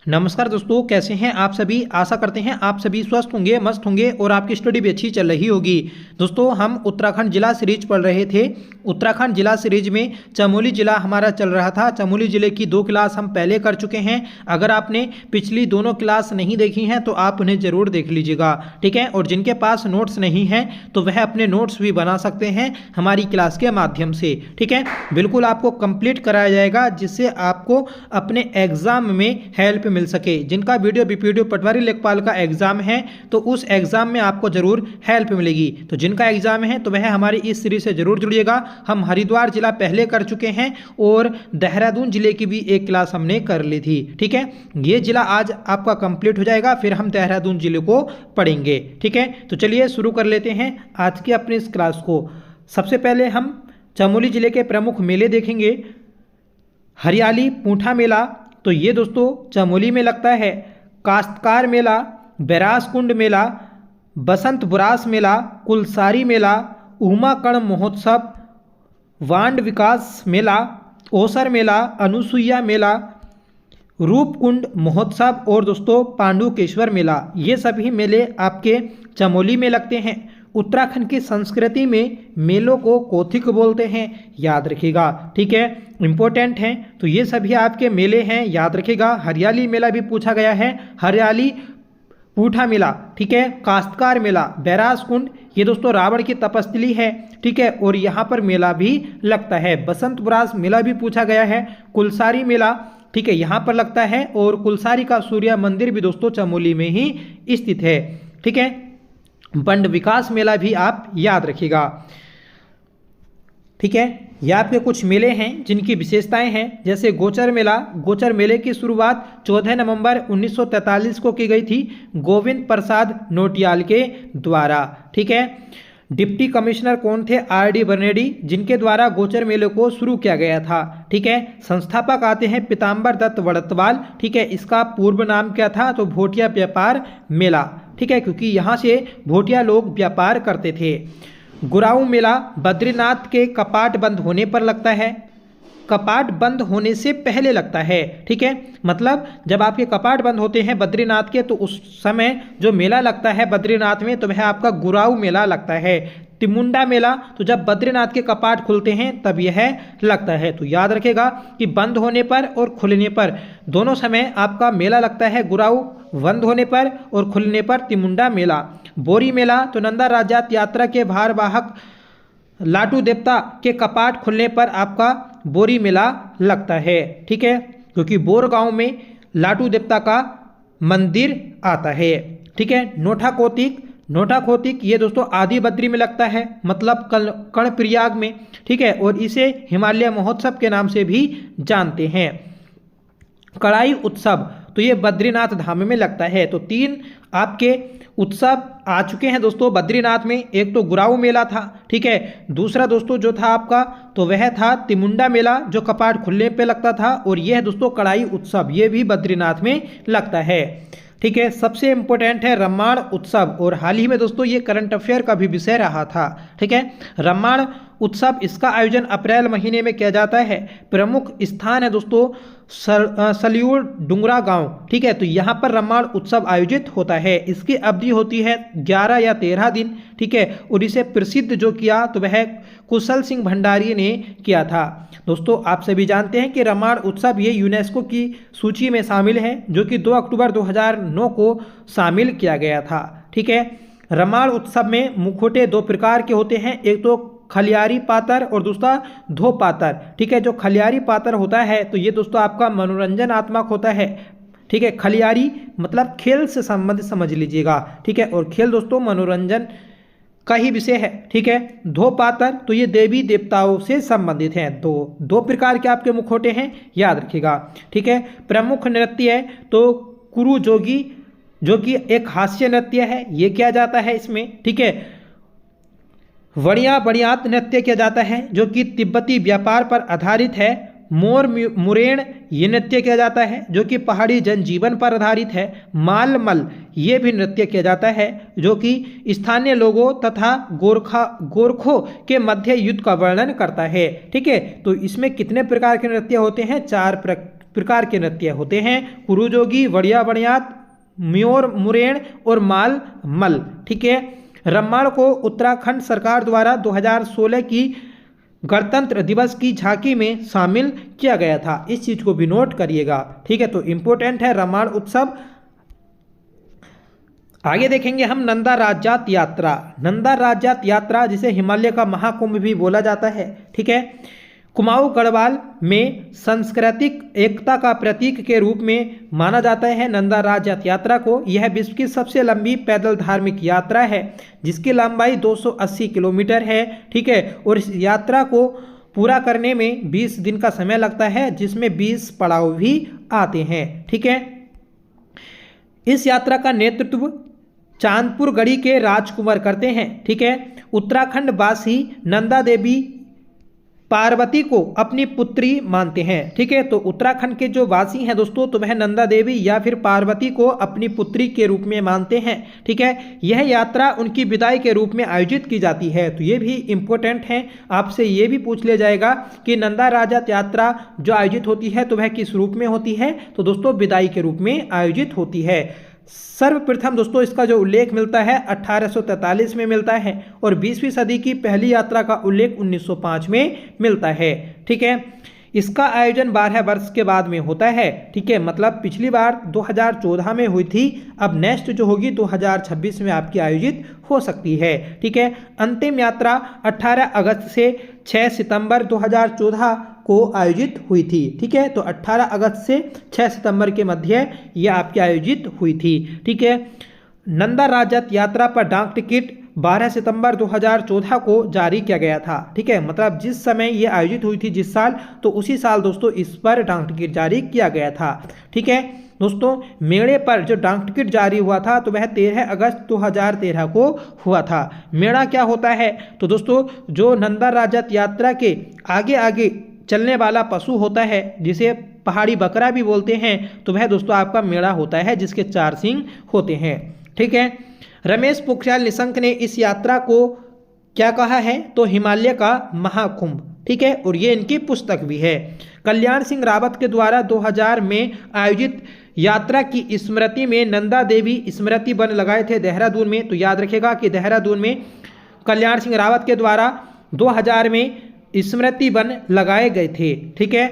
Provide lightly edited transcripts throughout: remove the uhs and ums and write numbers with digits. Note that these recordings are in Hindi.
नमस्कार दोस्तों, कैसे हैं आप सभी। आशा करते हैं आप सभी स्वस्थ होंगे, मस्त होंगे और आपकी स्टडी भी अच्छी चल रही होगी। दोस्तों, हम उत्तराखंड जिला सीरीज पढ़ रहे थे। उत्तराखंड जिला सीरीज में चमोली जिला हमारा चल रहा था। चमोली जिले की 2 क्लास हम पहले कर चुके हैं। अगर आपने पिछली दोनों क्लास नहीं देखी हैं तो आप उन्हें ज़रूर देख लीजिएगा, ठीक है। और जिनके पास नोट्स नहीं हैं तो वह अपने नोट्स भी बना सकते हैं हमारी क्लास के माध्यम से, ठीक है। बिल्कुल आपको कंप्लीट कराया जाएगा जिससे आपको अपने एग्जाम में हेल्प मिल सके। जिनका वीडियो बीपीडीओ पटवारी लेखपाल का एग्जाम है तो उस एग्जाम में आपको जरूर हेल्प मिलेगी। तो जिनका एग्जाम है तो वह हमारी इस सीरीज से जरूर जुड़िएगा। हम हरिद्वार जिला पहले कर चुके हैं और देहरादून जिले की भी एक क्लास हमने कर ली थी, ठीक है। ये जिला आज आपका कंप्लीट हो जाएगा, फिर हम देहरादून जिले को पढ़ेंगे, ठीक है। तो चलिए शुरू कर लेते हैं आज की अपनी इस क्लास को। सबसे पहले हम चमोली जिले के प्रमुख मेले देखेंगे। हरियाली पूंठा मेला, तो ये दोस्तों चमोली में लगता है। काश्तकार मेला, बैरास कुंड मेला, बसंत बुरास मेला, कुलसारी मेला, उमाकर्ण महोत्सव, वांड विकास मेला, ओसर मेला, अनुसुईया मेला, रूपकुंड महोत्सव और दोस्तों पांडुकेश्वर मेला। ये सभी मेले आपके चमोली में लगते हैं। उत्तराखंड की संस्कृति में मेलों को कोथिक बोलते हैं, याद रखिएगा, ठीक है, इंपॉर्टेंट हैं। तो ये सभी आपके मेले हैं, याद रखिएगा। हरियाली मेला भी पूछा गया है, हरियाली पूठा मेला, ठीक है। काश्तकार मेला, बैरास कुंड, ये दोस्तों रावण की तपस्थली है, ठीक है, और यहाँ पर मेला भी लगता है। बसंत बुरास मेला भी पूछा गया है। कुलसारी मेला, ठीक है, यहाँ पर लगता है। और कुलसारी का सूर्य मंदिर भी दोस्तों चमोली में ही स्थित है, ठीक है। बंड विकास मेला भी आप याद रखिएगा, ठीक है। ये आपके कुछ मेले हैं जिनकी विशेषताएं हैं, जैसे गोचर मेला। गोचर मेले की शुरुआत 14 नवंबर 1943 को की गई थी गोविंद प्रसाद नोटियाल के द्वारा, ठीक है। डिप्टी कमिश्नर कौन थे? आर.डी. बर्नेडी, जिनके द्वारा गोचर मेले को शुरू किया गया था, ठीक है। संस्थापक आते हैं पीताम्बर दत्त वड़तवाल, ठीक है। इसका पूर्व नाम क्या था? तो भोटिया व्यापार मेला, ठीक है, क्योंकि यहाँ से भोटिया लोग व्यापार करते थे। गुराऊ मेला बद्रीनाथ के कपाट बंद होने पर लगता है। कपाट बंद होने से पहले लगता है, ठीक है। मतलब जब आपके कपाट बंद होते हैं बद्रीनाथ के तो उस समय जो मेला लगता है बद्रीनाथ में तो वह आपका गुराऊ मेला लगता है। तिमुंडा मेला, तो जब बद्रीनाथ के कपाट खुलते हैं तब यह लगता है। तो याद रखेगा कि बंद होने पर और खुलने पर दोनों समय आपका मेला लगता है। गुराऊ बंद होने पर और खुलने पर तिमुंडा मेला। बोरी मेला, तो नंदा राजात यात्रा के भारवाहक लाटू देवता के कपाट खुलने पर आपका बोरी मेला लगता है, ठीक है, क्योंकि बोर गांव में लाटू देवता का मंदिर आता है, ठीक है। नोठा कोतिक, नोठा कोतिक ये दोस्तों आदि बद्री में लगता है, मतलब कर्णप्रयाग में, ठीक है, और इसे हिमालय महोत्सव के नाम से भी जानते हैं। कड़ाई उत्सव, तो ये बद्रीनाथ धाम में लगता है। तो 3 आपके उत्सव आ चुके हैं दोस्तों बद्रीनाथ में। एक तो गुराऊ मेला था, ठीक है। दूसरा दोस्तों जो था आपका तो वह था तिमुंडा मेला जो कपाट खुलने पे लगता था। और यह दोस्तों कड़ाई उत्सव, ये भी बद्रीनाथ में लगता है, ठीक है। सबसे इंपॉर्टेंट है रम्माण उत्सव, और हाल ही में दोस्तों ये करंट अफेयर का भी विषय रहा था, ठीक है। रम्माण उत्सव, इसका आयोजन अप्रैल महीने में किया जाता है। प्रमुख स्थान है दोस्तों सलियूर डुंगरा गांव, ठीक है। तो यहाँ पर रम्माण उत्सव आयोजित होता है। इसकी अवधि होती है 11 या 13 दिन, ठीक है। और इसे प्रसिद्ध जो किया तो वह कुशल सिंह भंडारी ने किया था। दोस्तों आप सभी जानते हैं कि रम्माण उत्सव ये यूनेस्को की सूची में शामिल है, जो कि 2 अक्टूबर 2009 को शामिल किया गया था, ठीक है। रम्माण उत्सव में मुखौटे 2 प्रकार के होते हैं, एक तो खलियारी पातर और दूसरा धो पातर, ठीक है। जो खलियारी पातर होता है तो ये दोस्तों आपका मनोरंजनात्मक होता है, ठीक है। खलियारी मतलब खेल से संबंधित समझ लीजिएगा, ठीक है, और खेल दोस्तों मनोरंजन का ही विषय है, ठीक है। धो पातर, तो ये देवी देवताओं से संबंधित हैं। तो 2 प्रकार के आपके मुखौटे हैं, याद रखिएगा, ठीक है। प्रमुख नृत्य है तो कुरु जोगी, जो कि एक हास्य नृत्य है, ये किया जाता है इसमें, ठीक है। वड़िया बड़ियात नृत्य किया जाता है जो कि तिब्बती व्यापार पर आधारित है। मोर मुरेण ये नृत्य किया जाता है जो कि पहाड़ी जनजीवन पर आधारित है। मालमल ये भी नृत्य किया जाता है जो कि स्थानीय लोगों तथा गोरखों के मध्य युद्ध का वर्णन करता है, ठीक है। तो इसमें कितने प्रकार के नृत्य होते हैं? 4 प्रकार के नृत्य होते हैं, कुरुजोगी, वड़िया बड़ियात, म्योर मुरेण और माल मल। ठीक है, रम्माण को उत्तराखंड सरकार द्वारा 2016 की गणतंत्र दिवस की झांकी में शामिल किया गया था। इस चीज को भी नोट करिएगा। ठीक है, तो इंपॉर्टेंट है रम्माण उत्सव। आगे देखेंगे हम नंदा राज्यात यात्रा। नंदा राज्यात यात्रा जिसे हिमालय का महाकुंभ भी बोला जाता है। ठीक है, कुमाऊं गढ़वाल में सांस्कृतिक एकता का प्रतीक के रूप में माना जाता है नंदा राज्यात यात्रा को। यह विश्व की सबसे लंबी पैदल धार्मिक यात्रा है जिसकी लंबाई 280 किलोमीटर है। ठीक है, और इस यात्रा को पूरा करने में 20 दिन का समय लगता है जिसमें 20 पड़ाव भी आते हैं। ठीक है, इस यात्रा का नेतृत्व चांदपुर गढ़ी के राजकुमार करते हैं। ठीक है, उत्तराखंड वासी नंदा देवी पार्वती को अपनी पुत्री मानते हैं। ठीक है, तो उत्तराखंड के जो वासी हैं दोस्तों तो वह नंदा देवी या फिर पार्वती को अपनी पुत्री के रूप में मानते हैं। ठीक है, यह यात्रा उनकी विदाई के रूप में आयोजित की जाती है। तो ये भी इम्पोर्टेंट है, आपसे ये भी पूछ लिया जाएगा कि नंदा राज्यात यात्रा जो आयोजित होती है तो वह किस रूप में होती है। तो दोस्तों विदाई के रूप में आयोजित होती है। सर्वप्रथम दोस्तों इसका जो उल्लेख मिलता है 1843 में मिलता है और 20वीं सदी की पहली यात्रा का उल्लेख 1905 में मिलता है। ठीक है, इसका आयोजन 12 वर्ष के बाद में होता है। ठीक है, मतलब पिछली बार 2014 में हुई थी, अब नेक्स्ट जो होगी 2026 में आपकी आयोजित हो सकती है। ठीक है, अंतिम यात्रा 18 अगस्त से 6 सितंबर 2014 को आयोजित हुई थी। ठीक है, तो 18 अगस्त से 6 सितंबर के मध्य यह आपकी आयोजित हुई थी। ठीक है, नंदा राज्यात यात्रा पर डाक टिकट 12 सितंबर 2014 को जारी किया गया था। ठीक है, मतलब जिस समय ये आयोजित हुई थी जिस साल, तो उसी साल दोस्तों इस पर डाक टिकट जारी किया गया था। ठीक है दोस्तों, मेले पर जो डाक टिकट जारी हुआ था तो वह 13 अगस्त 2013 को हुआ था। मेला क्या होता है? तो दोस्तों जो नंदा राज्यात यात्रा के आगे आगे चलने वाला पशु होता है जिसे पहाड़ी बकरा भी बोलते हैं, तो वह दोस्तों आपका मेला होता है जिसके 4 सींग होते हैं। ठीक है, रमेश पोखरियाल निशंक ने इस यात्रा को क्या कहा है? तो हिमालय का महाकुंभ। ठीक है, और ये इनकी पुस्तक भी है। कल्याण सिंह रावत के द्वारा 2000 में आयोजित यात्रा की स्मृति में नंदा देवी स्मृति वन लगाए थे देहरादून में। तो याद रखेगा कि देहरादून में कल्याण सिंह रावत के द्वारा 2000 में स्मृति वन लगाए गए थे। ठीक है,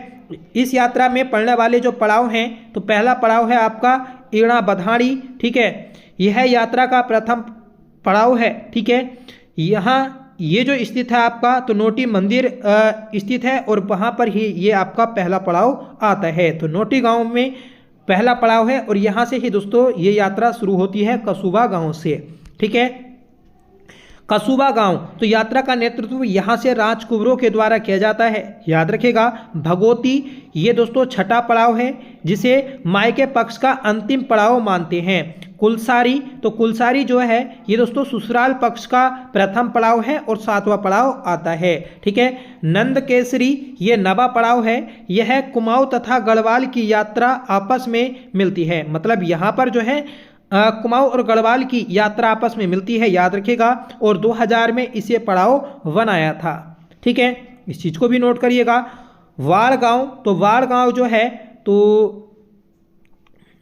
इस यात्रा में पड़ने वाले जो पड़ाव हैं, तो पहला पड़ाव है आपका ईणा बधाड़ी। ठीक है, यह यात्रा का प्रथम पड़ाव है। ठीक है, यहाँ ये जो स्थित है आपका तो नोटी मंदिर स्थित है और वहाँ पर ही ये आपका पहला पड़ाव आता है। तो नोटी गांव में पहला पड़ाव है और यहाँ से ही दोस्तों ये यात्रा शुरू होती है कसूबा गांव से। ठीक है, कसूबा गांव, तो यात्रा का नेतृत्व यहाँ से राजकुंवरों के द्वारा किया जाता है। याद रखेगा भगोती ये दोस्तों छठा पड़ाव है जिसे मायके पक्ष का अंतिम पड़ाव मानते हैं। कुलसारी, तो कुलसारी जो है ये दोस्तों ससुराल पक्ष का प्रथम पड़ाव है और 7वां पड़ाव आता है। ठीक है, नंद केसरी ये 9वां पड़ाव है। यह कुमाऊं तथा गढ़वाल की यात्रा आपस में मिलती है। मतलब यहाँ पर जो है कुमाऊं और गढ़वाल की यात्रा आपस में मिलती है, याद रखिएगा। और 2000 में इसे पड़ाव बनाया था। ठीक है, इस चीज़ को भी नोट करिएगा। वाड़गांव, तो वाड़गांव जो है तो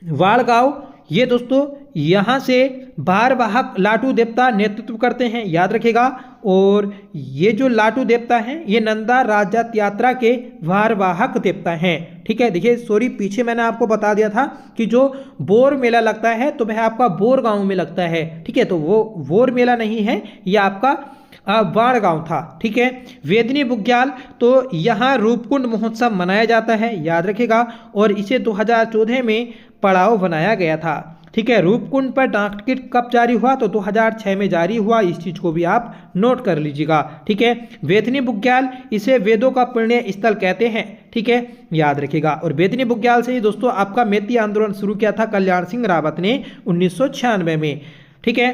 वाड़गांव ये दोस्तों यहाँ से भारवाहक लाटू देवता नेतृत्व करते हैं, याद रखेगा। और ये जो लाटू देवता हैं ये नंदा राज्यात यात्रा के भारवाहक देवता हैं। ठीक है, देखिए सॉरी पीछे मैंने आपको बता दिया था कि जो बोर मेला लगता है तो वह आपका बोर गांव में लगता है। ठीक है, तो वो बोर मेला नहीं है, ये आपका वाड़गांव था। ठीक है, वेदनी बुग्याल, तो यहाँ रूपकुंड महोत्सव मनाया जाता है, याद रखेगा। और इसे 2014 में पड़ाव बनाया गया था। ठीक है, रूपकुंड पर डाक टिकट कब जारी हुआ? तो 2006 में जारी हुआ। इस चीज़ को भी आप नोट कर लीजिएगा। ठीक है, वेदनी बुग्याल इसे वेदों का पुण्य स्थल कहते हैं। ठीक है, याद रखिएगा। और वेदनी बुग्याल से ही दोस्तों आपका मेती आंदोलन शुरू किया था कल्याण सिंह रावत ने 1996 में। ठीक है,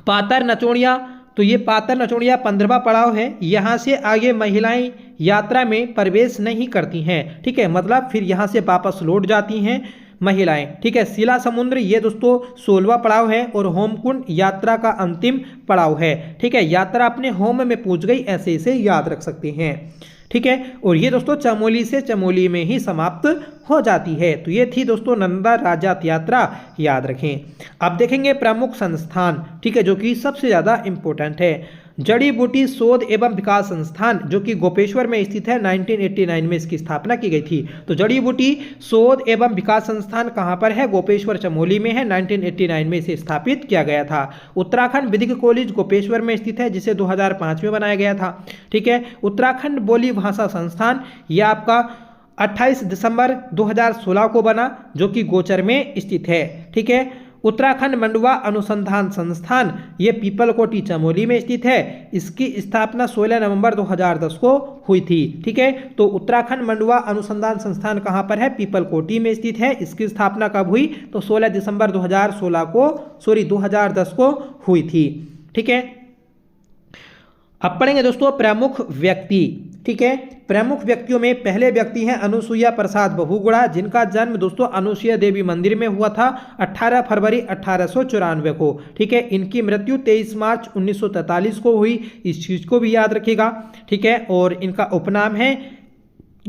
पातर नचोड़िया, तो ये पातर नचोड़िया 15वां पड़ाव है। यहाँ से आगे महिलाएं यात्रा में प्रवेश नहीं करती हैं। ठीक है, मतलब फिर यहाँ से वापस लौट जाती हैं। महिलाएं। ठीक है, शिला समुद्र ये दोस्तों 16वां पड़ाव है और होमकुंड यात्रा का अंतिम पड़ाव है। ठीक है, यात्रा अपने होम में पहुंच गई, ऐसे इसे याद रख सकते हैं। ठीक है, और ये दोस्तों चमोली से चमोली में ही समाप्त हो जाती है। तो ये थी दोस्तों नंदा राजात यात्रा, याद रखें। अब देखेंगे प्रमुख संस्थान, ठीक है, जो कि सबसे ज़्यादा इंपॉर्टेंट है। जड़ी बूटी शोध एवं विकास संस्थान जो कि गोपेश्वर में स्थित है, 1989 में इसकी स्थापना की गई थी। तो जड़ी बूटी शोध एवं विकास संस्थान कहाँ पर है? गोपेश्वर चमोली में है, 1989 में इसे स्थापित किया गया था। उत्तराखंड विधिक कॉलेज गोपेश्वर में स्थित है, जिसे 2005 में बनाया गया था। ठीक है, उत्तराखंड बोली भाषा संस्थान यह आपका 28 दिसंबर 2016 को बना, जो कि गोचर में स्थित है। ठीक है, उत्तराखंड मंडुआ अनुसंधान संस्थान ये पीपलकोटी चमोली में स्थित है। इसकी स्थापना 16 नवंबर 2010 को हुई थी। ठीक है, तो उत्तराखंड मंडुआ अनुसंधान संस्थान कहाँ पर है? पीपलकोटी में स्थित है। इसकी स्थापना कब हुई? तो 16 दिसंबर 2010 को हुई थी। ठीक है, अब पढ़ेंगे दोस्तों प्रमुख व्यक्ति। ठीक है, प्रमुख व्यक्तियों में पहले व्यक्ति हैं अनुसुईया प्रसाद बहुगुणा, जिनका जन्म दोस्तों अनुसुईया देवी मंदिर में हुआ था 18 फरवरी 1894 को। ठीक है, इनकी मृत्यु 23 मार्च 1943 को हुई, इस चीज को भी याद रखिएगा। ठीक है, और इनका उपनाम है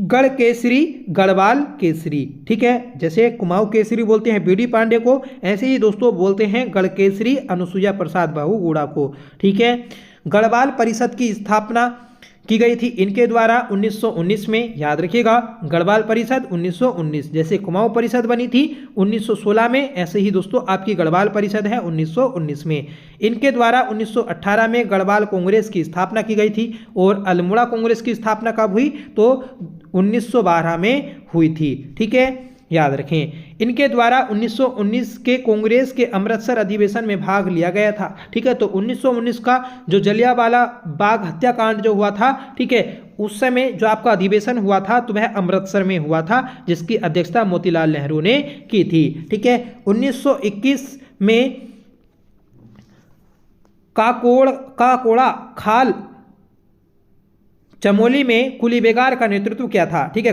गढ़ केसरी, गढ़वाल केसरी। ठीक है, जैसे कुमाऊं केसरी बोलते हैं बीडी पांडे को, ऐसे ही दोस्तों बोलते हैं गढ़ केसरी अनुसुईया प्रसाद बहुगुणा को। ठीक है, गढ़वाल परिषद की स्थापना की गई थी इनके द्वारा 1919 में, याद रखिएगा। गढ़वाल परिषद 1919, जैसे कुमाऊं परिषद बनी थी 1916 में, ऐसे ही दोस्तों आपकी गढ़वाल परिषद है 1919 में। इनके द्वारा 1918 में गढ़वाल कांग्रेस की स्थापना की गई थी, और अल्मोड़ा कांग्रेस की स्थापना कब हुई? तो 1912 में हुई थी। ठीक है, याद रखें। इनके द्वारा 1919 के कांग्रेस के अमृतसर अधिवेशन में भाग लिया गया था। ठीक है, तो 1919 का जो जलियांवाला बाग हत्याकांड जो हुआ था, ठीक है, उस समय जो आपका अधिवेशन हुआ था तो वह अमृतसर में हुआ था, जिसकी अध्यक्षता मोतीलाल नेहरू ने की थी। ठीक है, 1921 में काकोड़ा खाल चमोली में कुली बेगार का नेतृत्व किया था। ठीक है,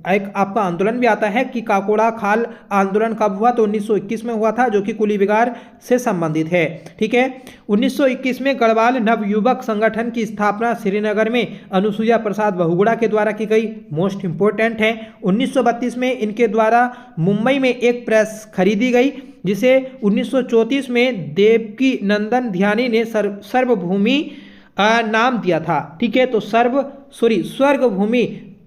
एक आपका आंदोलन भी आता है कि काकोड़ा खाल आंदोलन कब हुआ? तो 1921 में हुआ था, जो कि कुली बेगार से संबंधित है। ठीक है, 1921 में गढ़वाल नवयुवक संगठन की स्थापना श्रीनगर में अनुसुईया प्रसाद बहुगुणा के द्वारा की गई, मोस्ट इंपोर्टेंट है। 1932 में इनके द्वारा मुंबई में एक प्रेस खरीदी गई, जिसे 1934 में देवकी नंदन ध्यानी ने सर्वभूमि नाम दिया था। ठीक है, तो स्वर्ग भूमि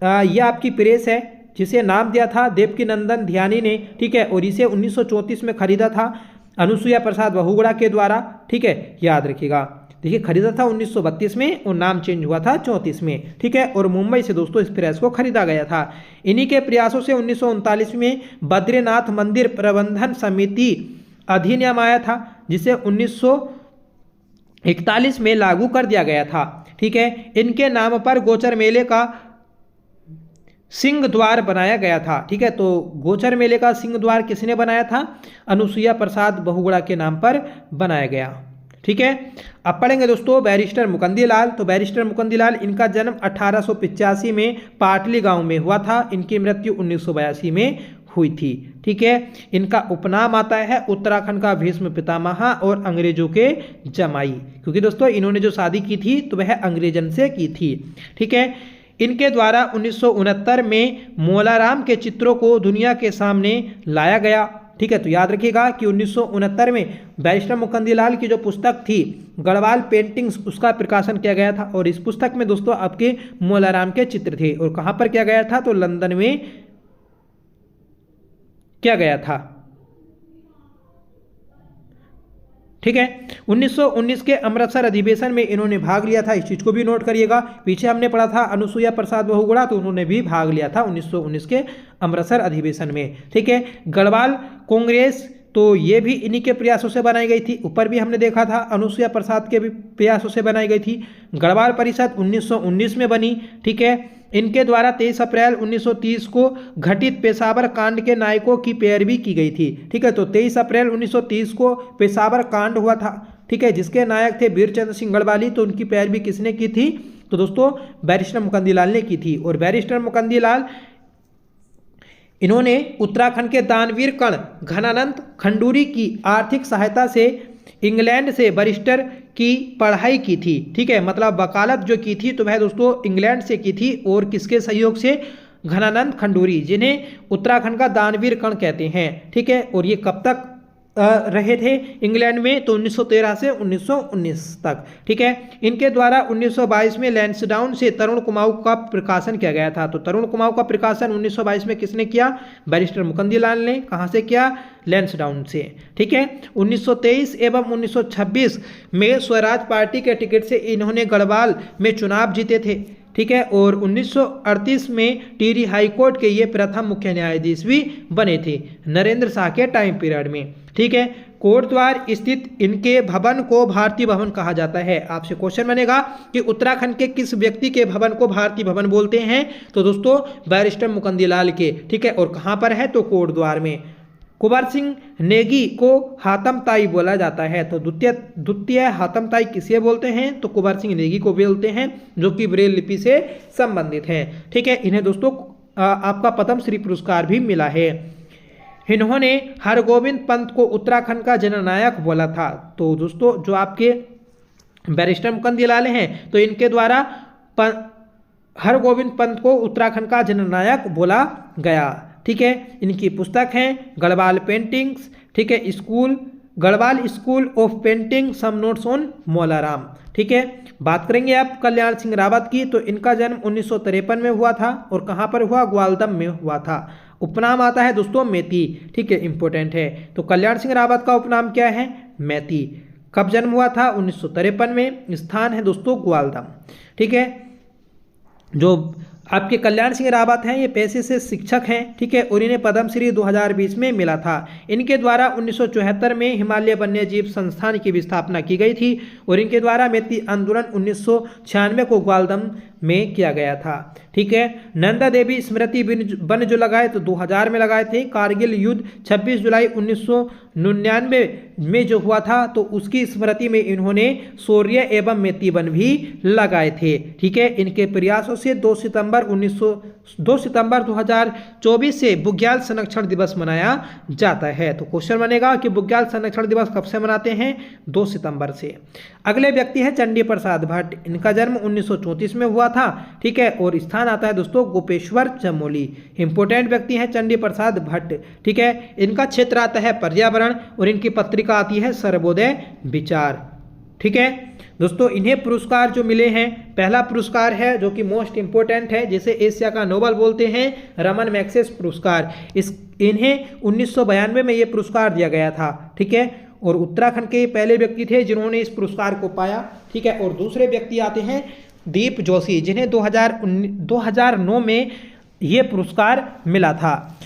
यह आपकी प्रेस है, जिसे नाम दिया था देवकी नंदन ध्यानी ने। ठीक है, और इसे 1934 में खरीदा था अनुसुईया प्रसाद बहुगुणा के द्वारा। ठीक है, याद रखिएगा। देखिए, खरीदा था 1932 में और नाम चेंज हुआ था 34 में। ठीक है, और मुंबई से दोस्तों इस प्रेस को खरीदा गया था। इन्हीं के प्रयासों से 1939 में बद्रीनाथ मंदिर प्रबंधन समिति अधिनियम आया था, जिसे 1941 में लागू कर दिया गया था। ठीक है, इनके नाम पर गोचर मेले का सिंह द्वार बनाया गया था। ठीक है, तो गोचर मेले का सिंह द्वार किसने बनाया था? अनुसुईया प्रसाद बहुगुणा के नाम पर बनाया गया। ठीक है, अब पढ़ेंगे दोस्तों बैरिस्टर मुकंदीलाल। तो बैरिस्टर मुकंदीलाल, इनका जन्म 1885 में पाटली गांव में हुआ था। इनकी मृत्यु 1982 में हुई थी। ठीक है, इनका उपनाम आता है उत्तराखंड का भीष्म पितामह और अंग्रेजों के जमाई, क्योंकि दोस्तों इन्होंने जो शादी की थी तो वह अंग्रेजन से की थी। ठीक है, इनके द्वारा 1969 में मोलाराम के चित्रों को दुनिया के सामने लाया गया। ठीक है, तो याद रखिएगा कि 1969 में बैरिस्टर मुकंदीलाल की जो पुस्तक थी गढ़वाल पेंटिंग्स, उसका प्रकाशन किया गया था, और इस पुस्तक में दोस्तों आपके मोलाराम के चित्र थे। और कहाँ पर किया गया था? तो लंदन में किया गया था। ठीक है, 1919 के अमृतसर अधिवेशन में इन्होंने भाग लिया था, इस चीज को भी नोट करिएगा। पीछे हमने पढ़ा था अनुसुईया प्रसाद बहुगुणा, तो उन्होंने भी भाग लिया था 1919 के अमृतसर अधिवेशन में। ठीक है, गढ़वाल कांग्रेस, तो ये भी इन्हीं के प्रयासों से बनाई गई थी। ऊपर भी हमने देखा था अनुसुईया प्रसाद के भी प्रयासों से बनाई गई थी। गढ़वाल परिषद 1919 में बनी। ठीक है, इनके द्वारा 23 अप्रैल 1930 को घटित पेशावर कांड के नायकों की पैरवी की गई थी। ठीक है, तो 23 अप्रैल 1930 को पेशावर कांड हुआ था। ठीक है, जिसके नायक थे वीरचंद्र सिंह गढ़वाली, तो उनकी पैरवी किसने की थी? तो दोस्तों बैरिस्टर मुकंदीलाल ने की थी। और बैरिस्टर मुकंदीलाल इन्होंने उत्तराखंड के दानवीर कर्ण घनानंद खंडूरी की आर्थिक सहायता से इंग्लैंड से बैरिस्टर की पढ़ाई की थी। ठीक है, मतलब वकालत जो की थी तो वह दोस्तों इंग्लैंड से की थी, और किसके सहयोग से? घनानंद खंडूरी, जिन्हें उत्तराखंड का दानवीर कर्ण कहते हैं। ठीक है, और ये कब तक रहे थे इंग्लैंड में? तो 1913 से 1919 तक। ठीक है, इनके द्वारा 1922 में लैंसडाउन से तरुण कुमाऊं का प्रकाशन किया गया था। तो तरुण कुमाऊं का प्रकाशन 1922 में किसने किया? बैरिस्टर मुकुंदलाल ने। कहाँ से किया? लैंसडाउन से। ठीक है, 1923 एवं 1926 में स्वराज पार्टी के टिकट से इन्होंने गढ़वाल में चुनाव जीते थे। ठीक है, और 1938 में टिहरी हाईकोर्ट के ये प्रथम मुख्य न्यायाधीश भी बने थे नरेंद्र शाह के टाइम पीरियड में। ठीक है, कोटद्वार स्थित इनके भवन को भारतीय भवन कहा जाता है। आपसे क्वेश्चन बनेगा कि उत्तराखंड के किस व्यक्ति के भवन को भारतीय भवन बोलते हैं? तो दोस्तों बैरिस्टर मुकुंदलाल के। ठीक है, और कहाँ पर है? तो कोटद्वार में। कुंवर सिंह नेगी को हातम ताई बोला जाता है। तो द्वितीय हातम ताई किसे बोलते हैं? तो कुंवर सिंह नेगी को बोलते हैं, जो कि ब्रेल लिपि से संबंधित है। ठीक है, इन्हें दोस्तों आपका पद्मश्री पुरस्कार भी मिला है। इन्होंने हरगोविंद पंत को उत्तराखंड का जननायक बोला था। तो दोस्तों जो आपके बैरिस्टर मुकुंदलाल हैं, तो इनके द्वारा हरगोविंद पंत को उत्तराखंड का जननायक बोला गया। ठीक है, इनकी पुस्तक है गढ़वाल पेंटिंग्स। ठीक है, Garhwal school of painting some notes on Molaram. ठीक है, बात करेंगे आप कल्याण सिंह रावत की, तो इनका जन्म 1953 में हुआ था, और कहाँ पर हुआ? ग्वालदम में हुआ था। उपनाम आता है दोस्तों मैती। ठीक है, इंपॉर्टेंट है। तो कल्याण सिंह रावत का उपनाम क्या है? मैती। कब जन्म हुआ था? 1953 में। स्थान है दोस्तों ग्वालदम। ठीक है, जो आपके कल्याण सिंह रावत हैं ये पेशे से शिक्षक हैं। ठीक है, और इन्हें पद्मश्री 2020 में मिला था। इनके द्वारा 1974 में हिमालय वन्यजीव संस्थान की भी स्थापना की गई थी, और इनके द्वारा मैती आंदोलन 1996 को ग्वालदम में किया गया था। ठीक है, नंदा देवी स्मृति वन जो लगाए तो 2000 में लगाए थे। कारगिल युद्ध 26 जुलाई 1999 में जो हुआ था, तो उसकी स्मृति में इन्होंने शौर्य एवं मैती वन भी लगाए थे। ठीक है, इनके प्रयासों से 2 सितंबर 2024 से बुग्याल संरक्षण दिवस मनाया जाता है। तो क्वेश्चन बनेगा कि बुग्याल संरक्षण दिवस कब से मनाते हैं? 2 सितंबर से। अगले व्यक्ति है चंडी प्रसाद भट्ट। इनका जन्म 1934 में हुआ था। ठीक है, और स्थान आता है दोस्तों गोपेश्वर चमोली। इंपोर्टेंट व्यक्ति हैं चंडी प्रसाद भट्ट। ठीक है, इनका क्षेत्र आता है पर्यावरण, और इनकी पत्रिका आती है सर्वोदय विचार। ठीक है दोस्तों, इन्हें पुरस्कार जो मिले हैं, पहला पुरस्कार है जो कि मोस्ट इंपोर्टेंट है, जिसे एशिया का नोबेल बोलते हैं, रमन मैग्सेसे पुरस्कार। इन्हें 1992 में ये पुरस्कार दिया गया था। ठीक है, और उत्तराखंड के पहले व्यक्ति थे जिन्होंने इस पुरस्कार को पाया। ठीक है, और दूसरे व्यक्ति आते हैं दीप जोशी, जिन्हें 2009 में ये पुरस्कार मिला था।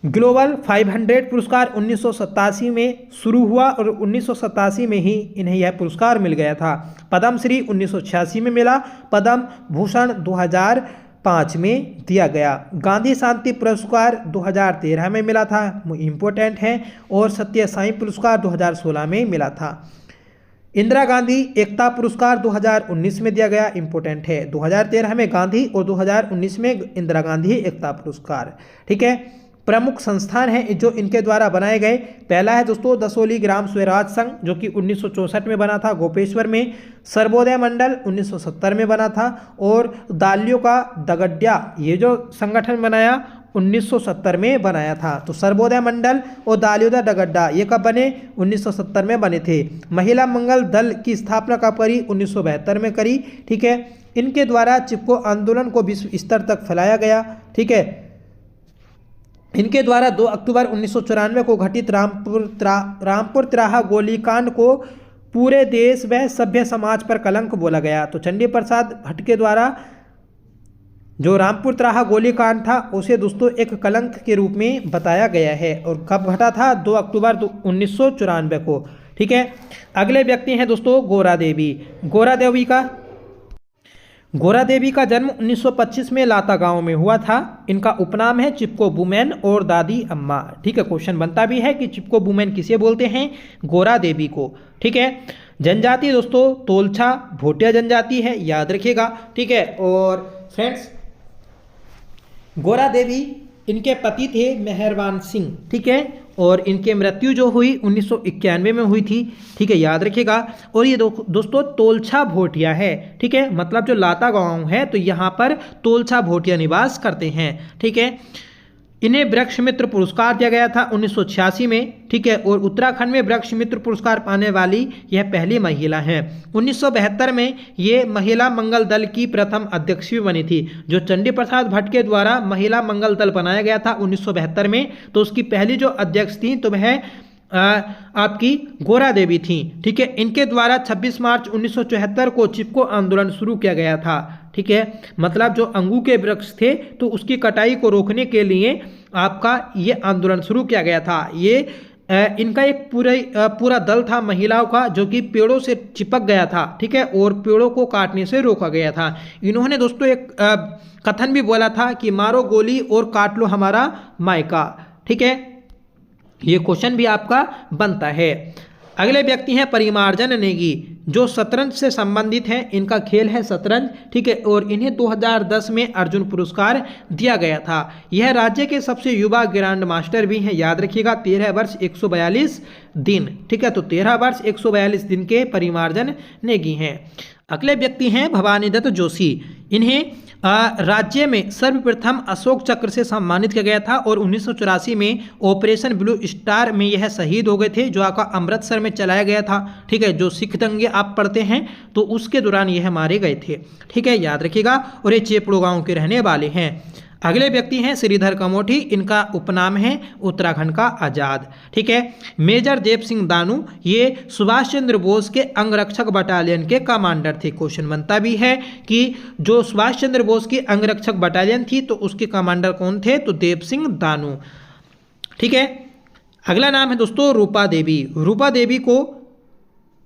ग्लोबल 500 पुरस्कार 1987 में शुरू हुआ, और 1987 में ही इन्हें यह पुरस्कार मिल गया था। पद्मश्री 1986 में मिला। पद्म भूषण 2005 में दिया गया। गांधी शांति पुरस्कार 2013 में मिला था, इम्पोर्टेंट है। और सत्य साई पुरस्कार 2016 में मिला था। इंदिरा गांधी एकता पुरस्कार 2019 में दिया गया, इंपॉर्टेंट है। 2013 में गांधी और 2019 में इंदिरा गांधी एकता पुरस्कार। ठीक है, प्रमुख संस्थान हैं जो इनके द्वारा बनाए गए। पहला है दोस्तों दसोली ग्राम स्वराज संघ, जो कि 1964 में बना था गोपेश्वर में। सर्वोदय मंडल 1970 में बना था। और दालियों का दगड्या, ये जो संगठन बनाया 1970 में बनाया था। तो सर्वोदय मंडल और दालियोदा डगड्डा ये कब बने? 1970 में बने थे। महिला मंगल दल की स्थापना कब करी? 1972 में करी। ठीक है, इनके द्वारा चिपको आंदोलन को विश्व स्तर तक फैलाया गया। ठीक है, इनके द्वारा 2 अक्टूबर 1994 को घटित रामपुर तिराहा गोलीकांड को पूरे देश व सभ्य समाज पर कलंक बोला गया। तो चंडी प्रसाद भट्ट के द्वारा जो रामपुर तिराहा गोलीकांड था उसे दोस्तों एक कलंक के रूप में बताया गया है। और कब घटा था? 2 अक्टूबर 1994 को। ठीक है, अगले व्यक्ति हैं दोस्तों गोरा देवी। गोरा देवी का जन्म 1925 में लाता गांव में हुआ था। इनका उपनाम है चिपको वुमेन और दादी अम्मा। ठीक है, क्वेश्चन बनता भी है कि चिपको वुमेन किसे बोलते हैं? गोरा देवी को। ठीक है, जनजाति दोस्तों तोलछा भोटिया जनजाति है, याद रखिएगा। ठीक है, और फ्रेंड्स गोरा देवी इनके पति थे मेहरबान सिंह, ठीक है, और इनकी मृत्यु जो हुई 1991 में हुई थी, ठीक है, याद रखिएगा। और ये दोस्तों तोलछा भोटिया है, ठीक है, मतलब जो लाता गांव है तो यहाँ पर तोलछा भोटिया निवास करते हैं, ठीक है। इन्हें वृक्ष मित्र पुरस्कार दिया गया था 1986 में, ठीक है, और उत्तराखंड में वृक्ष मित्र पुरस्कार पाने वाली यह पहली महिला है। 1972 में ये महिला मंगल दल की प्रथम अध्यक्ष भी बनी थी। जो चंडी प्रसाद भट्ट के द्वारा महिला मंगल दल बनाया गया था 1972 में, तो उसकी पहली जो अध्यक्ष थी तो वह आपकी गोरा देवी थी, ठीक है। इनके द्वारा 26 मार्च 1974 को चिपको आंदोलन शुरू किया गया था, ठीक है, मतलब जो अंगू के वृक्ष थे तो उसकी कटाई को रोकने के लिए आपका ये आंदोलन शुरू किया गया था। ये इनका एक पूरा दल था महिलाओं का जो कि पेड़ों से चिपक गया था, ठीक है, और पेड़ों को काटने से रोका गया था। इन्होंने दोस्तों एक कथन भी बोला था कि मारो गोली और काट लो हमारा मायका, ठीक है, ये क्वेश्चन भी आपका बनता है। अगले व्यक्ति हैं परिमार्जन नेगी, जो शतरंज से संबंधित हैं। इनका खेल है शतरंज, ठीक है, और इन्हें 2010 में अर्जुन पुरस्कार दिया गया था। यह राज्य के सबसे युवा ग्रैंड मास्टर भी हैं, याद रखिएगा। 13 वर्ष 142 दिन, ठीक है, तो 13 वर्ष 142 दिन के परिमार्जन नेगी हैं। अगले व्यक्ति हैं भवानी दत्त जोशी। इन्हें राज्य में सर्वप्रथम अशोक चक्र से सम्मानित किया गया था और 1984 में ऑपरेशन ब्लू स्टार में यह शहीद हो गए थे, जो आपका अमृतसर में चलाया गया था, ठीक है। जो सिख दंगे आप पढ़ते हैं तो उसके दौरान यह मारे गए थे, ठीक है, याद रखिएगा। और ये चेपड़ो गांव के रहने वाले हैं। अगले व्यक्ति हैं श्रीधर कमोठी। इनका उपनाम है उत्तराखंड का आजाद, ठीक है। मेजर देव सिंह दानू, ये सुभाष चंद्र बोस के अंगरक्षक बटालियन के कमांडर थे। क्वेश्चन बनता भी है कि जो सुभाष चंद्र बोस की अंगरक्षक बटालियन थी तो उसके कमांडर कौन थे, तो देव सिंह दानू, ठीक है। अगला नाम है दोस्तों रूपा देवी। रूपा देवी को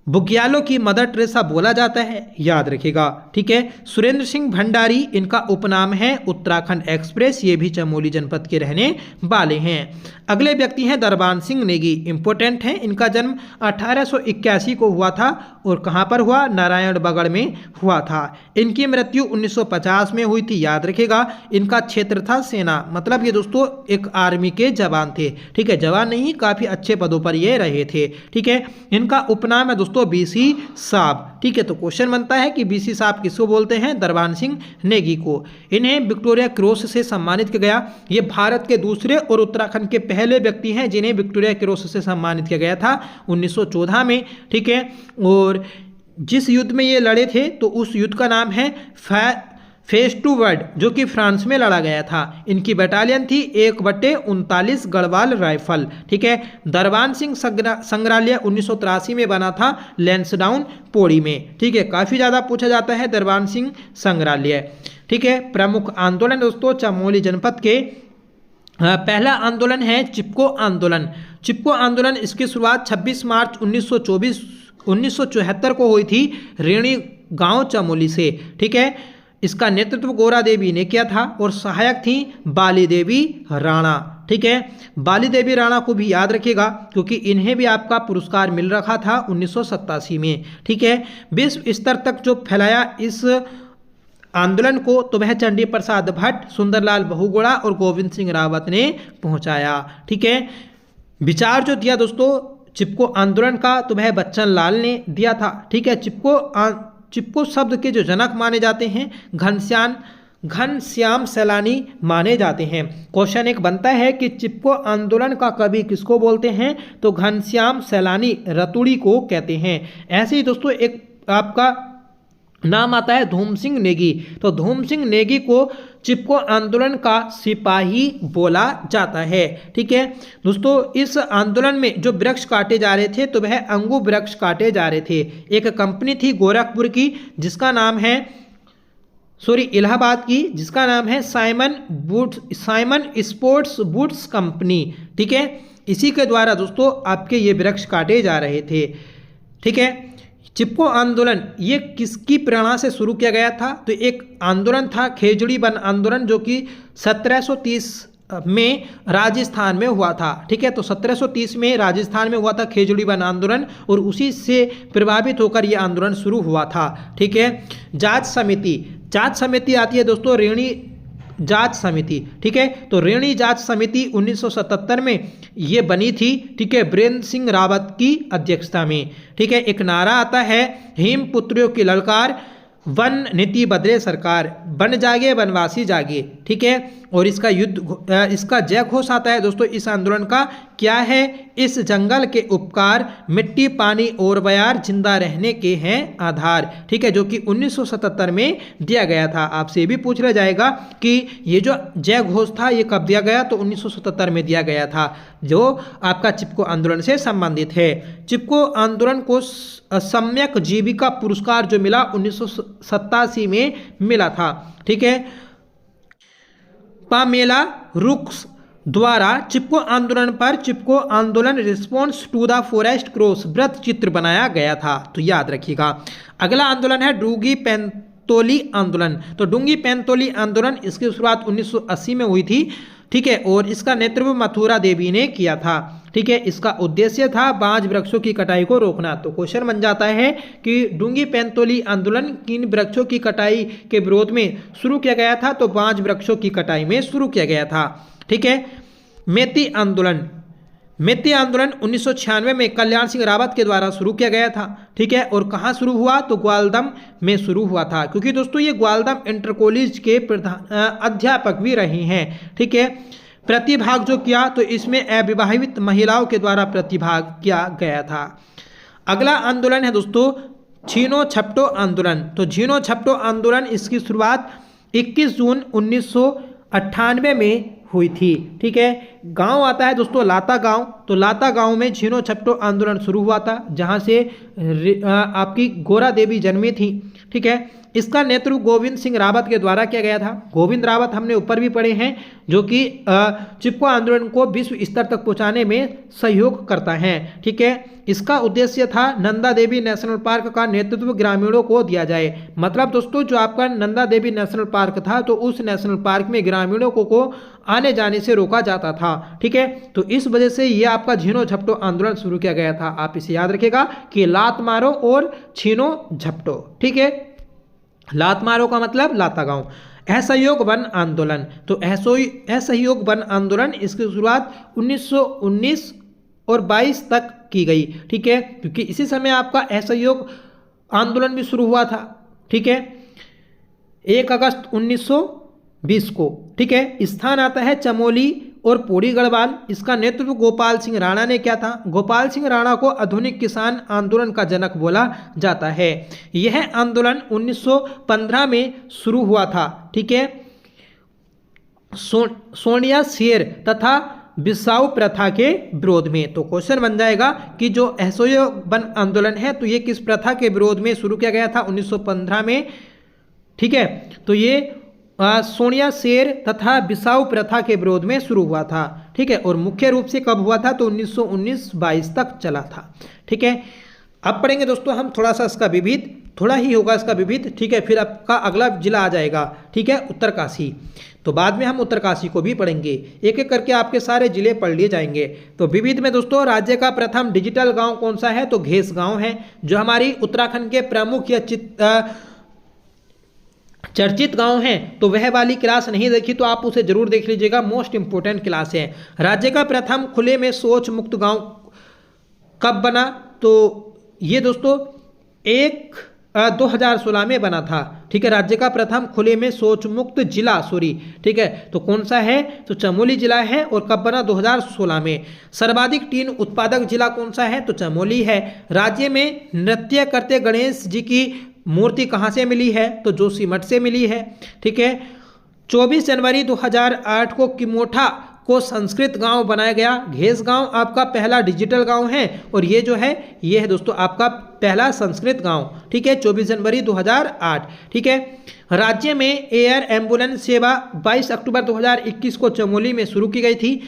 बुग्यालों की मदर टेरेसा बोला जाता है, याद रखिएगा, ठीक है। सुरेंद्र सिंह भंडारी, इनका उपनाम है उत्तराखंड एक्सप्रेस, ये भी चमोली जनपद के रहने वाले हैं। अगले व्यक्ति हैं दरबान सिंह नेगी, इंपोर्टेंट हैं। इनका जन्म 1881 को हुआ था और कहाँ पर हुआ, नारायणबगड़ में हुआ था। इनकी मृत्यु 1950 में हुई थी, याद रखिएगा। इनका क्षेत्र था सेना, मतलब ये दोस्तों एक आर्मी के जवान थे, ठीक है, जवान नहीं, काफ़ी अच्छे पदों पर ये रहे थे, ठीक है। इनका उपनाम है दोस्तों बीसी साहब, ठीक है। तो क्वेश्चन बनता है कि बीसी साहब किसको बोलते हैं, दरबान सिंह नेगी को। इन्हें विक्टोरिया क्रॉस से सम्मानित किया गया। ये भारत के दूसरे और उत्तराखंड के पहले व्यक्ति हैं जिन्हें विक्टोरिया क्रॉस से सम्मानित किया गया था 1914 में, ठीक है। और जिस युद्ध में ये लड़े थे तो उस युद्ध का नाम है फेस टू वर्ड, जो कि फ्रांस में लड़ा गया था। इनकी बटालियन थी 1/39 गढ़वाल राइफल, ठीक है। दरबान सिंह संग्रहालय 1983 में बना था लैंसडाउन पौड़ी में, ठीक है। काफ़ी ज़्यादा पूछा जाता है दरबान सिंह संग्रहालय, ठीक है। प्रमुख आंदोलन दोस्तों चमोली जनपद के पहला आंदोलन है चिपको आंदोलन। चिपको आंदोलन, इसकी शुरुआत 26 मार्च 1974 को हुई थी रेणी गांव चमोली से, ठीक है। इसका नेतृत्व गोरा देवी ने किया था और सहायक थी बाली देवी राणा, ठीक है। बाली देवी राणा को भी याद रखिएगा क्योंकि इन्हें भी आपका पुरस्कार मिल रखा था 1987 में, ठीक है। विश्व स्तर तक जो फैलाया इस आंदोलन को तो वह चंडी प्रसाद भट्ट, सुंदरलाल बहुगुणा और गोविंद सिंह रावत ने पहुंचाया, ठीक है। विचार जो दिया दोस्तों चिपको आंदोलन का तो वह बच्चन लाल ने दिया था, ठीक है। चिपको शब्द के जो जनक माने जाते हैं घनश्याम सैलानी माने जाते हैं। क्वेश्चन एक बनता है कि चिपको आंदोलन का कवि किसको बोलते हैं, तो घनश्याम सैलानी रतुड़ी को कहते हैं। ऐसे ही दोस्तों एक आपका नाम आता है धूम सिंह नेगी। तो धूम सिंह नेगी को चिपको आंदोलन का सिपाही बोला जाता है, ठीक है। दोस्तों इस आंदोलन में जो वृक्ष काटे जा रहे थे तो वह अंगू वृक्ष काटे जा रहे थे। एक कंपनी थी गोरखपुर की जिसका नाम है इलाहाबाद की, जिसका नाम है साइमन स्पोर्ट्स बूट्स कंपनी, ठीक है। इसी के द्वारा दोस्तों आपके ये वृक्ष काटे जा रहे थे, ठीक है। चिपको आंदोलन ये किसकी प्रेरणा से शुरू किया गया था, तो एक आंदोलन था खेजड़ी वन आंदोलन जो कि 1730 में राजस्थान में हुआ था, ठीक है। तो 1730 में राजस्थान में हुआ था खेजड़ी वन आंदोलन और उसी से प्रभावित होकर यह आंदोलन शुरू हुआ था, ठीक है। जांच समिति आती है दोस्तों रेणी जांच समिति, ठीक है। तो ऋणी जांच समिति 1977 में ये बनी थी, ठीक है, वीरेंद्र सिंह रावत की अध्यक्षता में, ठीक है। एक नारा आता है, हिम पुत्रियों की ललकार, वन नीति बदले सरकार, वन जागे वनवासी जागे, ठीक है। और इसका जय घोष आता है दोस्तों इस आंदोलन का, क्या है, इस जंगल के उपकार, मिट्टी पानी और बयार जिंदा रहने के हैं आधार, ठीक है, जो कि 1977 में दिया गया था। आपसे ये भी पूछ लिया जाएगा कि ये जो जय घोष था ये कब दिया गया, तो 1977 में दिया गया था, जो आपका चिपको आंदोलन से संबंधित है। चिपको आंदोलन को सम्यक जीविका पुरस्कार जो मिला 1987 में मिला था, ठीक है। पामेला रुक्स द्वारा चिपको आंदोलन पर चिपको आंदोलन रिस्पॉन्स टू द फॉरेस्ट क्रॉस व्रत चित्र बनाया गया था, तो याद रखिएगा। अगला आंदोलन है डूंगी पेंतोली आंदोलन। तो डूंगी पेंतोली आंदोलन इसकी शुरुआत 1980 में हुई थी, ठीक है, और इसका नेतृत्व मथुरा देवी ने किया था, ठीक है। इसका उद्देश्य था बांज वृक्षों की कटाई को रोकना। तो क्वेश्चन बन जाता है कि डूंगी पेंतोली आंदोलन किन वृक्षों की कटाई के विरोध में शुरू किया गया था, तो बांज वृक्षों की कटाई में शुरू किया गया था, ठीक है। मेती आंदोलन 1996 में कल्याण सिंह रावत के द्वारा शुरू किया गया था, ठीक है। और कहाँ शुरू हुआ, तो ग्वालदम में शुरू हुआ था, क्योंकि दोस्तों ये ग्वालदम इंटर कॉलेज के अध्यापक भी रहे हैं, ठीक है। प्रतिभाग जो किया तो इसमें अविवाहित महिलाओं के द्वारा प्रतिभाग किया गया था। अगला आंदोलन है दोस्तों छीनो झपटो आंदोलन। तो छीनो झपटो आंदोलन इसकी शुरुआत 21 जून 1998 में हुई थी, ठीक है। गांव आता है दोस्तों लाता गांव। तो लाता गांव में छीनो झपटो आंदोलन शुरू हुआ था, जहां से आपकी गोरा देवी जन्मी थी, ठीक है। इसका नेतृत्व गोविंद सिंह रावत के द्वारा किया गया था। गोविंद रावत हमने ऊपर भी पढ़े हैं, जो कि चिपको आंदोलन को विश्व स्तर तक पहुंचाने में सहयोग करता है, ठीक है। इसका उद्देश्य था नंदा देवी नेशनल पार्क का नेतृत्व ग्रामीणों को दिया जाए। मतलब दोस्तों जो आपका नंदा देवी नेशनल पार्क था, तो उस नेशनल पार्क में ग्रामीणों को आने जाने से रोका जाता था, ठीक है। तो इस वजह से ये आपका छीनो झपटो आंदोलन शुरू किया गया था। आप इसे याद रखिएगा कि लात मारो और छीनो झपटो, ठीक है। लात मारो का मतलब लाता गांव। असहयोग वन आंदोलन। तो असहयोग वन आंदोलन इसकी शुरुआत 1919 और 22 तक की गई, ठीक है, क्योंकि इसी समय आपका असहयोग आंदोलन भी शुरू हुआ था, ठीक है, 1 अगस्त 1920 को, ठीक है। स्थान आता है चमोली और पौड़ी गढ़वाल। इसका नेतृत्व गोपाल सिंह राणा ने किया था। गोपाल सिंह राणा को आधुनिक किसान आंदोलन का जनक बोला जाता है। यह आंदोलन 1915 में शुरू हुआ था, ठीक है। सोनिया शेर तथा बिसाऊ प्रथा के विरोध में। तो क्वेश्चन बन जाएगा कि जो असहयोग वन आंदोलन है, तो ये किस प्रथा के विरोध में शुरू किया गया था, 1915 में, ठीक है। तो ये सोनिया शेर तथा बिसाऊ प्रथा के विरोध में शुरू हुआ था, ठीक है। और मुख्य रूप से कब हुआ था, तो 1919-22 तक चला था, ठीक है। अब पढ़ेंगे दोस्तों हम थोड़ा सा इसका विविध, थोड़ा ही होगा इसका विविध, ठीक है। फिर आपका अगला जिला आ जाएगा, ठीक है, उत्तरकाशी। तो बाद में हम उत्तरकाशी को भी पढ़ेंगे, एक एक करके आपके सारे जिले पढ़ लिए जाएंगे। तो विविध में दोस्तों राज्य का प्रथम डिजिटल गांव कौन सा है, तो घेस गांव है, जो हमारी उत्तराखंड के प्रमुख या चर्चित गांव हैं। तो वह वाली क्लास नहीं देखी तो आप उसे जरूर देख लीजिएगा, मोस्ट इंपोर्टेंट क्लास है। राज्य का प्रथम खुले में शौच मुक्त गांव कब बना, तो ये दोस्तों 2016 में बना था, ठीक है। राज्य का प्रथम खुले में शौच मुक्त जिला, ठीक है, तो कौन सा है, तो चमोली जिला है। और कब बना, 2016 में। सर्वाधिक टीन उत्पादक जिला कौन सा है, तो चमोली है। राज्य में नृत्य करते गणेश जी की मूर्ति कहाँ से मिली है, तो जोशीमठ से मिली है, ठीक है। 24 जनवरी 2008 को किमोठा को संस्कृत गांव बनाया गया। घेस गांव आपका पहला डिजिटल गांव है, और ये जो है ये है दोस्तों आपका पहला संस्कृत गांव, ठीक है, 24 जनवरी 2008, ठीक है। राज्य में एयर एम्बुलेंस सेवा 22 अक्टूबर 2021 को चमोली में शुरू की गई थी,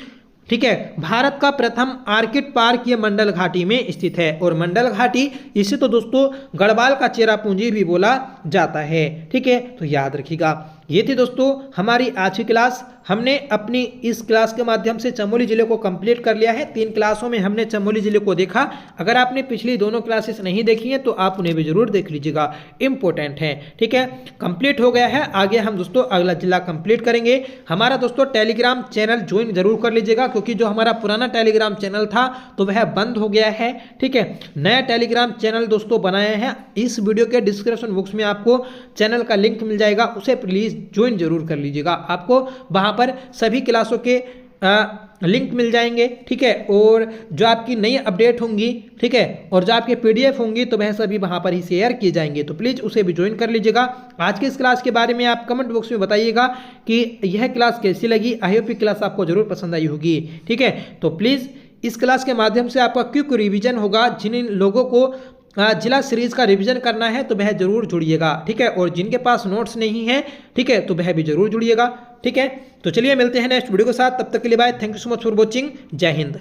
ठीक है। भारत का प्रथम आर्किड पार्क ये मंडल घाटी में स्थित है। और मंडल घाटी इसे तो दोस्तों गढ़वाल का चेरापूंजी भी बोला जाता है, ठीक है, तो याद रखिएगा। ये थी दोस्तों हमारी आज की क्लास। हमने अपनी इस क्लास के माध्यम से चमोली जिले को कंप्लीट कर लिया है। 3 क्लासों में हमने चमोली जिले को देखा। अगर आपने पिछली दोनों क्लासेस नहीं देखी हैं तो आप उन्हें भी जरूर देख लीजिएगा, इंपॉर्टेंट है। ठीक है, कंप्लीट हो गया है। आगे हम दोस्तों अगला जिला कंप्लीट करेंगे। हमारा दोस्तों टेलीग्राम चैनल ज्वाइन जरूर कर लीजिएगा, क्योंकि जो हमारा पुराना टेलीग्राम चैनल था तो वह बंद हो गया है। ठीक है, नया टेलीग्राम चैनल दोस्तों बनाया है। इस वीडियो के डिस्क्रिप्शन बॉक्स में आपको चैनल का लिंक मिल जाएगा, उसे प्लीज ज्वाइन जरूर कर लीजिएगा। आपको वहां पर सभी क्लासों के लिंक मिल जाएंगे। ठीक है, और जो आपकी नई अपडेट होंगी, ठीक है, और जो आपके पीडीएफ होंगी तो वह सभी वहां पर ही शेयर किए जाएंगे, तो प्लीज उसे भी ज्वाइन कर लीजिएगा। आज की इस क्लास के बारे में आप कमेंट बॉक्स में बताइएगा कि यह क्लास कैसी लगी। आई होप क्लास आपको जरूर पसंद आई होगी। ठीक है, तो प्लीज इस क्लास के माध्यम से आपका क्विक रिवीजन होगा। जिन लोगों को जिला सीरीज का रिवीजन करना है तो वह जरूर जुड़िएगा। ठीक है, और जिनके पास नोट्स नहीं है, ठीक है, तो वह भी जरूर जुड़िएगा। ठीक है, तो चलिए मिलते हैं नेक्स्ट वीडियो के साथ। तब तक के लिए bye. Thank you so much for watching. जय हिंद।